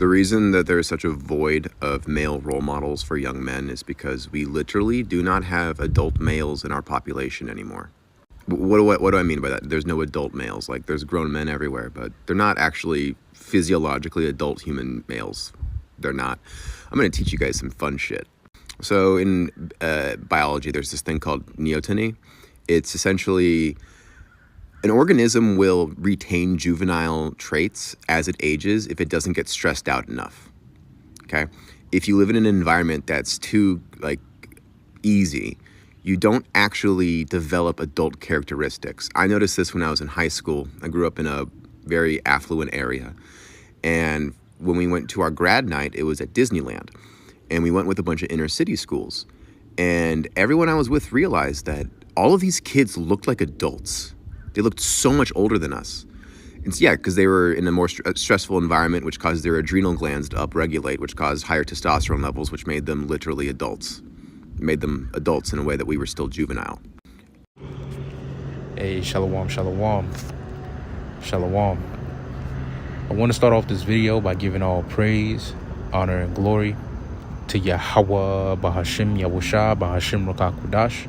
The reason that there is such a void of male role models for young men is because we literally do not have adult males in our population anymore. What do I mean by that? There's no adult males. Like, there's grown men everywhere, but they're not actually physiologically adult human males. They're not. I'm going to teach you guys some fun shit. So in biology, there's this thing called Neoteny. It's essentially an organism will retain juvenile traits as it ages if it doesn't get stressed out enough. Okay? If you live in an environment that's too easy, you don't actually develop adult characteristics. I noticed this when I was in high school. I grew up in a very affluent area. And when we went to our grad night, it was at Disneyland. And we went with a bunch of inner city schools. And everyone I was with realized that all of these kids looked like adults. They looked so much older than us. It's because they were in a more stressful environment, which caused their adrenal glands to upregulate, which caused higher testosterone levels, which made them literally adults. Made them adults in a way that we were still juvenile. Hey, shalom, shalom, shalom. I want to start off this video by giving all praise, honor, and glory to Yahweh, Bahashim, Yahusha, Bahashim, Rakakudash.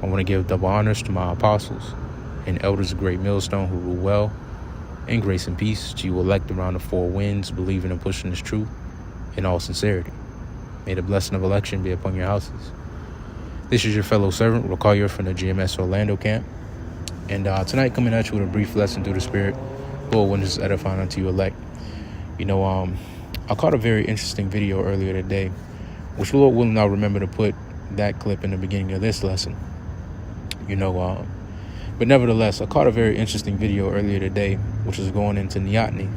I want to give double honors to my apostles and elders of Great Millstone who rule well, and grace and peace to you elect around the four winds, believing and pushing this truth in all sincerity. May the blessing of election be upon your houses. This is your fellow servant, Rakayer from the GMS Orlando camp. And tonight, coming at you with a brief lesson through the Spirit. Lord, when this is edifying unto you elect. I caught a very interesting video earlier today, which Lord will now remember to put that clip in the beginning of this lesson. But nevertheless, I caught a very interesting video earlier today, which is going into Neoteny,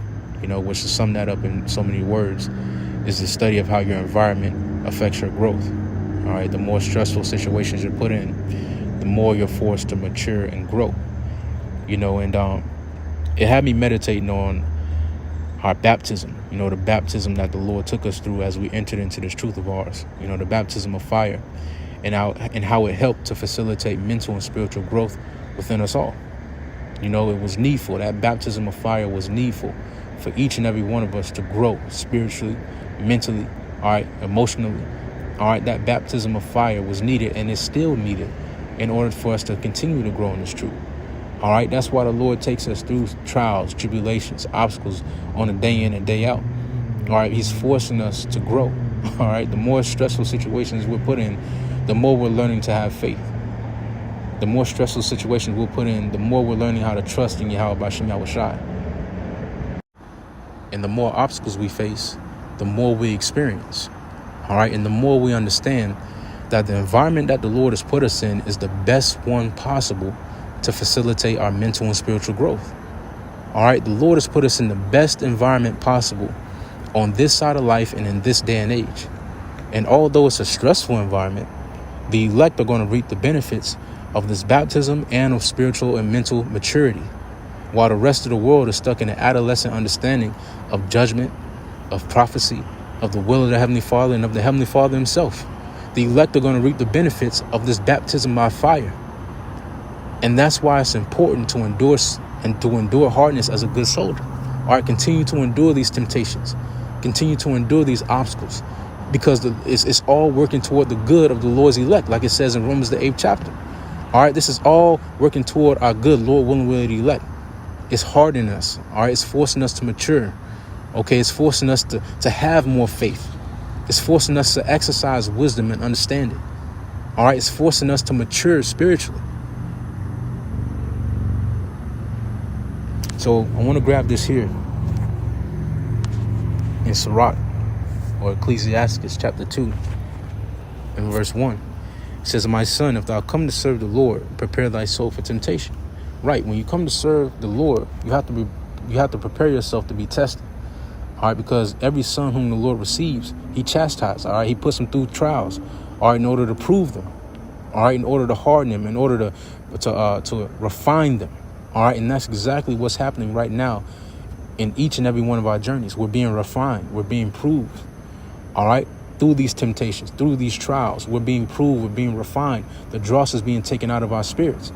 which to sum that up in so many words, is the study of how your environment affects your growth. All right, the more stressful situations you're put in, the more you're forced to mature and grow. It had me meditating on our baptism, the baptism that the Lord took us through as we entered into this truth of ours, the baptism of fire, and how it helped to facilitate mental and spiritual growth within us all. It was needful. That baptism of fire was needful for each and every one of us to grow spiritually, mentally, all right, emotionally. All right, that baptism of fire was needed and is still needed in order for us to continue to grow in this truth. All right, that's why the Lord takes us through trials, tribulations, obstacles on a day in and day out. All right, he's forcing us to grow. All right, the more stressful situations we're put in, the more we're learning to have faith. The more stressful situations we'll put in, the more we're learning how to trust in Yahweh Bashim Yahushai. And the more obstacles we face, the more we experience. All right, and the more we understand that the environment that the Lord has put us in is the best one possible to facilitate our mental and spiritual growth. All right, the Lord has put us in the best environment possible on this side of life and in this day and age. And although it's a stressful environment, the elect are going to reap the benefits of this baptism and of spiritual and mental maturity, while the rest of the world is stuck in an adolescent understanding of judgment, of prophecy, of the will of the Heavenly Father and of the Heavenly Father himself. The elect are going to reap the benefits of this baptism by fire. And that's why it's important to endure hardness as a good soldier. All right, continue to endure these temptations. Continue to endure these obstacles, because it's all working toward the good of the Lord's elect, like it says in Romans the 8th chapter. All right, this is all working toward our good, Lord willing, will of the elect. It's hardening us. All right, it's forcing us to mature. Okay, it's forcing us to have more faith. It's forcing us to exercise wisdom and understanding. All right, it's forcing us to mature spiritually. So I want to grab this here in Sirach, or Ecclesiastes chapter 2 and verse 1. It says, "My son, if thou come to serve the Lord, prepare thy soul for temptation." Right, when you come to serve the Lord, you have to prepare yourself to be tested. All right, because every son whom the Lord receives, he chastises. All right, he puts them through trials. All right, in order to prove them. All right, in order to harden them, in order to refine them. All right, and that's exactly what's happening right now in each and every one of our journeys. We're being refined. We're being proved. All right, through these temptations, through these trials, we're being proved. We're being refined. The dross is being taken out of our spirits.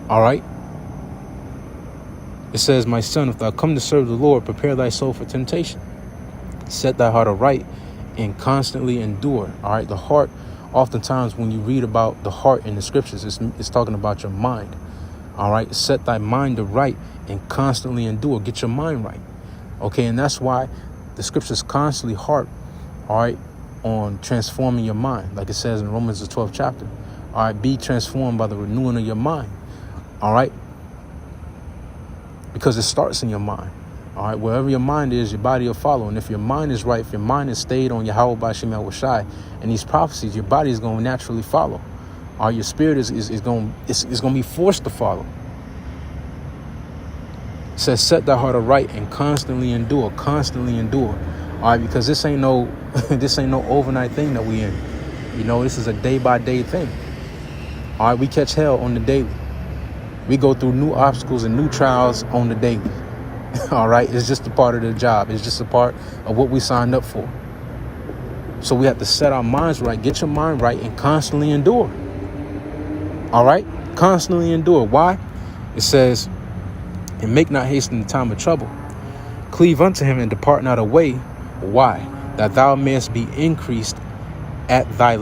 All right. It says, my son, if thou come to serve the Lord, prepare thy soul for temptation. Set thy heart aright and constantly endure. All right. The heart, oftentimes when you read about the heart in the scriptures, it's talking about your mind. All right. Set thy mind aright and constantly endure. Get your mind right. Okay. And that's why the scriptures constantly harp, all right, on transforming your mind. Like it says in Romans, the 12th chapter. All right. Be transformed by the renewing of your mind. All right. Because it starts in your mind. All right, wherever your mind is, your body will follow. And if your mind is right, if your mind is stayed on Yahweh Bashim Yahushai and these prophecies, your body is going to naturally follow. All right, your spirit is going to be forced to follow. It says, set thy heart aright and constantly endure. Constantly endure. All right, because this ain't no overnight thing that we in. You know, this is a day by day thing. All right, we catch hell on the daily. We go through new obstacles and new trials on the daily. All right. It's just a part of the job. It's just a part of what we signed up for. So we have to set our minds right, get your mind right, and constantly endure. All right. Constantly endure. Why? It says, and make not haste in the time of trouble. Cleave unto him and depart not away. Why? That thou mayest be increased at thy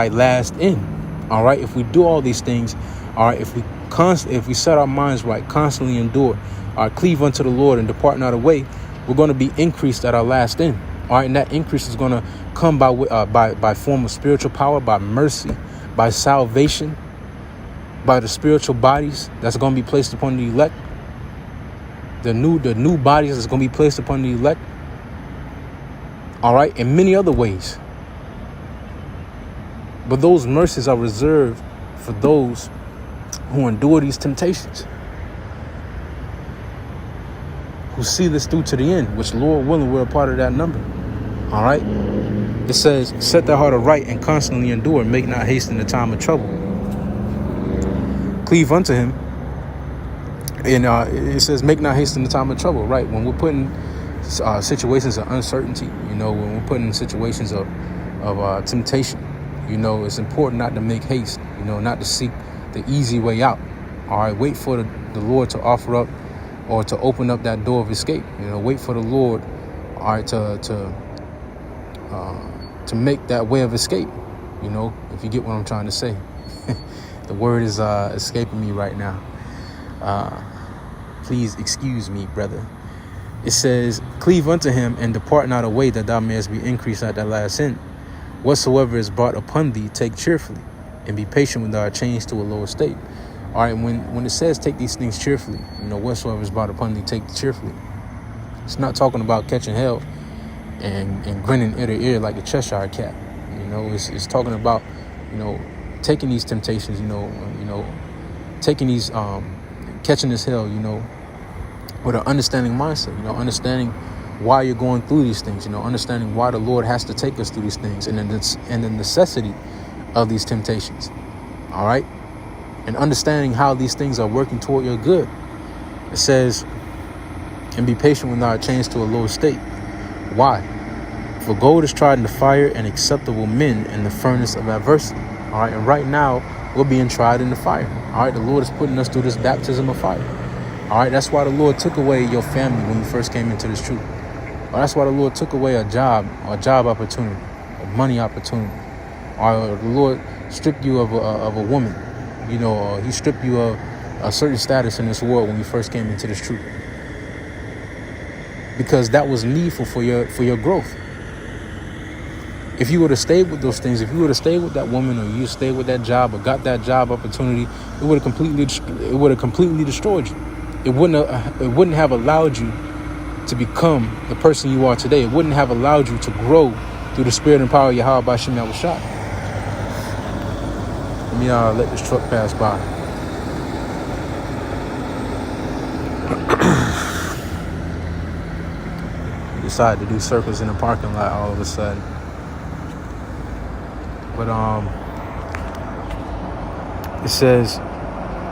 last end. All right. If we do all these things, all right, if we set our minds right, constantly endure, cleave unto the Lord and depart not away, we're going to be increased at our last end. All right, and that increase is going to come by form of spiritual power, by mercy, by salvation, by the spiritual bodies that's going to be placed upon the elect, the new bodies that's going to be placed upon the elect. All right, in many other ways. But those mercies are reserved for those who endure these temptations, who see this through to the end, which, Lord willing, we're a part of that number. All right. It says, set thy heart aright and constantly endure, make not haste in the time of trouble. Cleave unto him. And it says, make not haste in the time of trouble. Right. When we're put in situations of uncertainty, you know, when we're put in situations of temptation, you know, it's important not to make haste, you know, not to seek the easy way out. All right. Wait for the Lord to offer up or to open up that door of escape. You know, wait for the Lord, all right, to make that way of escape. You know, if you get what I'm trying to say. The word is escaping me right now. Please excuse me, brother. It says, cleave unto him and depart not away, that thou mayest be increased at thy last end. Whatsoever is brought upon thee, take cheerfully, and be patient when thou art changed to a lower state. All right, when it says take these things cheerfully, you know, whatsoever is brought upon thee, take cheerfully. It's not talking about catching hell and grinning ear to ear like a Cheshire cat. You know, it's talking about, you know, taking these temptations, you know, taking these, catching this hell, you know, with an understanding mindset, you know, understanding why you're going through these things, you know, understanding why the Lord has to take us through these things and the necessity of these temptations. All right. And understanding how these things are working toward your good. It says, and be patient when thou art changed to a lower state. Why? For gold is tried in the fire, and acceptable men in the furnace of adversity. All right. And right now we're being tried in the fire. All right. The Lord is putting us through this baptism of fire. All right. That's why the Lord took away your family when you first came into this truth. Or that's why the Lord took away a job opportunity, a money opportunity. Or the Lord stripped you of a woman. You know, he stripped you of a certain status in this world when you first came into this truth. Because that was needful for your growth. If you would have stayed with those things, if you would have stayed with that woman, or you stayed with that job, or got that job opportunity, it would have completely destroyed you. It wouldn't have allowed you to become the person you are today. It wouldn't have allowed you to grow through the spirit and power of Yahweh Bashim Yahushai. Let me let this truck pass by. Decided to do circles in the parking lot all of a sudden. But it says,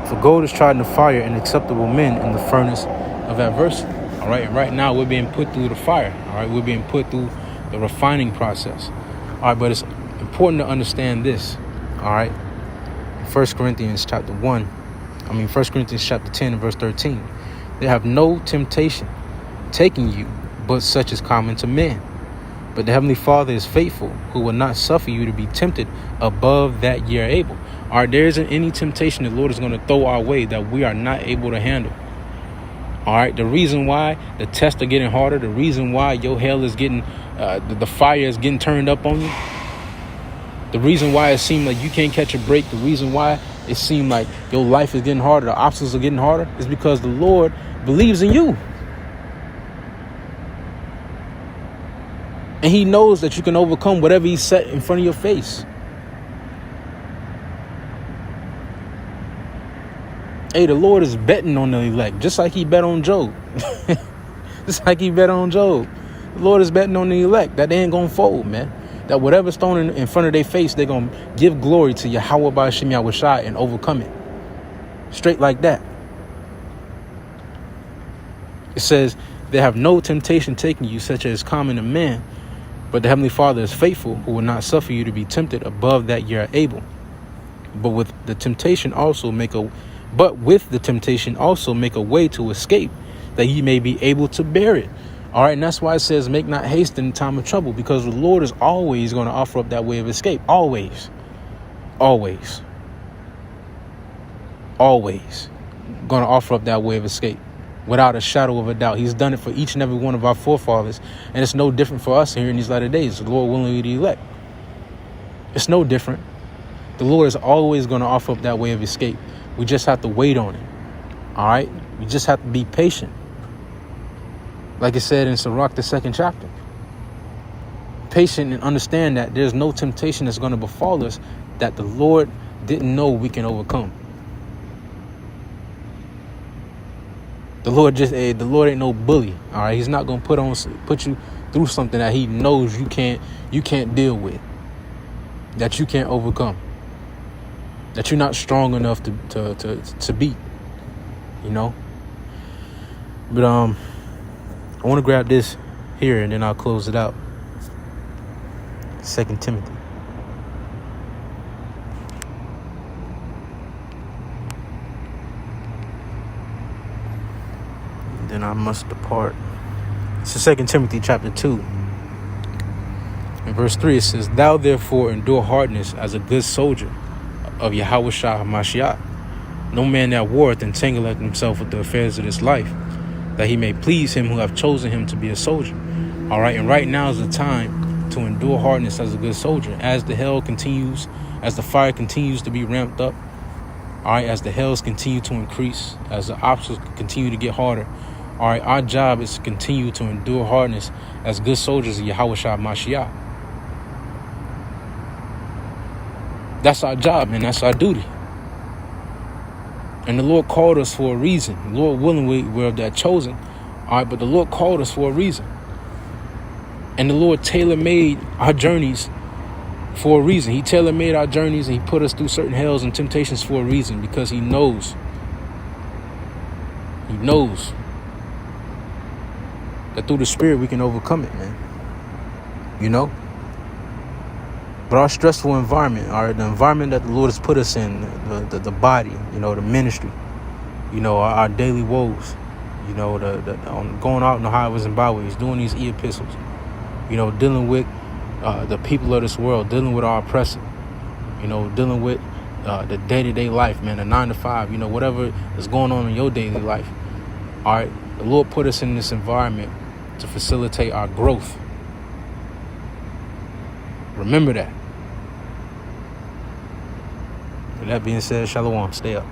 for gold is tried in the fire, and acceptable men in the furnace of adversity. All right, and right now we're being put through the fire. All right, we're being put through the refining process. All right, but it's important to understand this. All right, 1 Corinthians chapter 10 and verse 13. They have no temptation taking you, but such is common to men. But the Heavenly Father is faithful, who will not suffer you to be tempted above that ye are able. All right, there isn't any temptation the Lord is going to throw our way that we are not able to handle. All right, the reason why the tests are getting harder, the reason why your hell is getting, the fire is getting turned up on you, the reason why it seems like you can't catch a break, the reason why it seems like your life is getting harder, the obstacles are getting harder, is because the Lord believes in you. And he knows that you can overcome whatever he set in front of your face. Hey, the Lord is betting on the elect, just like he bet on Job. Just like he bet on Job. The Lord is betting on the elect that they ain't going to fold, man. That whatever's thrown in front of their face, they're going to give glory to Yahweh Ba'ashem Yahushai and overcome it. Straight like that. It says, they have no temptation taking you, such as common to man. But the Heavenly Father is faithful, who will not suffer you to be tempted above that ye are able. But with the temptation also make a way to escape, that ye may be able to bear it. All right, and that's why it says, make not haste in time of trouble, because the Lord is always going to offer up that way of escape. Always. Always. Always going to offer up that way of escape. Without a shadow of a doubt. He's done it for each and every one of our forefathers. And it's no different for us here in these latter days. The Lord willingly the elect. It's no different. The Lord is always going to offer up that way of escape. We just have to wait on it. All right? We just have to be patient. Like it said in Sirach, the 2nd chapter. Patient and understand that there's no temptation that's going to befall us that the Lord didn't know we can overcome. The Lord ain't no bully. All right. He's not going to put you through something that he knows you can't deal with, that you can't overcome, that you're not strong enough to beat, you know. But I want to grab this here and then I'll close it out. 2 Timothy. Then I must depart. It's 2 Timothy chapter 2. In verse 3 it says, thou therefore endure hardness as a good soldier of Yahushua HaMashiach. No man that warreth entangleth himself with the affairs of this life, that he may please him who have chosen him to be a soldier. All right, and right now is the time to endure hardness as a good soldier. As the hell continues, as the fire continues to be ramped up, all right, as the hells continue to increase, as the obstacles continue to get harder, all right, our job is to continue to endure hardness as good soldiers of Yahushua Mashiach. That's our job, man. That's our duty. And the Lord called us for a reason. The Lord willingly, we're of that chosen. All right, but the Lord called us for a reason. And the Lord tailor-made our journeys for a reason. He tailor-made our journeys and he put us through certain hells and temptations for a reason, because he knows. He knows that through the Spirit we can overcome it, man. You know? But our stressful environment, the environment that the Lord has put us in, the body, you know, the ministry, you know, our daily woes, you know, going out in the highways and byways, doing these e-epistles, you know, dealing with the people of this world, dealing with our oppressor, you know, dealing with the day-to-day life, man, the 9 to 5, you know, whatever is going on in your daily life. All right, the Lord put us in this environment to facilitate our growth. Remember that. With that being said, shalom, stay up.